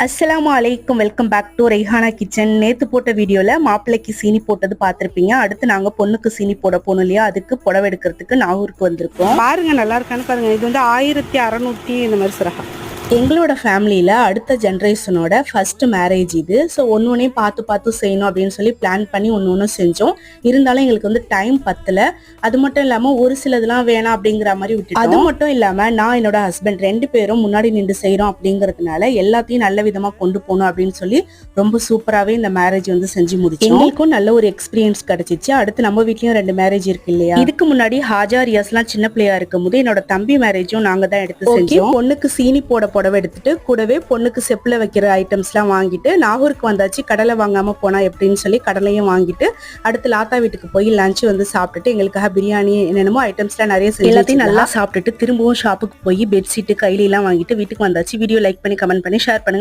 அஸ்ஸலாமு அலைக்கும். Welcome back to Raihana kitchen. நேத்து போட்ட வீடியோல மாப்பிள்ளைக்கு சீனி போட்டது பார்த்திருப்பீங்க. அடுத்து நாங்க பொண்ணுக்கு சீனி போட போனோம் இல்லையா, அதுக்கு புடவை எடுக்கிறதுக்கு நாகூருக்கு வந்திருக்கோம். பாருங்க, நல்லா இருக்கான்னு பாருங்க. இது வந்து 1600 இந்த மாதிரி சிறகா. எங்களோட ஃபேமிலியில் அடுத்த ஜென்ரேஷனோட ஃபர்ஸ்ட் மேரேஜ் இது. ஸோ ஒன்று பார்த்து பார்த்து செய்யணும் அப்படின்னு சொல்லி பிளான் பண்ணி ஒன்று செஞ்சோம். இருந்தாலும் எங்களுக்கு வந்து டைம் பத்தலை. அது மட்டும் இல்லாமல் ஒரு சிலதுலாம் வேணாம் அப்படிங்கிற மாதிரி விட்டு, அது மட்டும் இல்லாமல் நான் என்னோட ஹஸ்பண்ட் 2 பேரும் முன்னாடி நின்று செய்கிறோம் அப்படிங்கிறதுனால எல்லாத்தையும் நல்ல விதமாக கொண்டு போகணும் அப்படின்னு சொல்லி ரொம்ப சூப்பராகவே இந்த மேரேஜ் வந்து செஞ்சு முடிச்சோம். எங்களுக்கும் நல்ல ஒரு எக்ஸ்பீரியன்ஸ் கிடைச்சிச்சு. அடுத்து நம்ம வீட்லயும் 2 மேரேஜ் இருக்கு இல்லையா. இதுக்கு முன்னாடி ஹாஜா ரியாஸ்லாம் சின்ன பிள்ளையா இருக்கும் போது என்னோட தம்பி மேரேஜும் நாங்க தான் எடுத்து செஞ்சோம். பொண்ணுக்கு சீனி போட புடவை எடுத்துட்டு கூடவே பொண்ணுக்கு செப்புல வைக்கிற ஐட்டம்ஸ் எல்லாம் வாங்கிட்டு நாகூருக்கு வந்தாச்சு. கடலை வாங்காம போனா எப்படின்னு சொல்லி கடலையும் வாங்கிட்டு அடுத்து லாத்தா வீட்டுக்கு போய் லஞ்ச் வந்து சாப்பிட்டுட்டு எங்களுக்காக பிரியாணி என்னென்னமோ ஐட்டம்ஸ் எல்லாம் நிறைய எல்லாத்தையும் நல்லா சாப்பிட்டுட்டு திரும்பவும் ஷாப்புக்கு போய் பெட்ஷீட் கையில எல்லாம் வாங்கிட்டு வீட்டுக்கு வந்தாச்சு. வீடியோ லைக் பண்ணி கமெண்ட் பண்ணி ஷேர் பண்ணுங்க.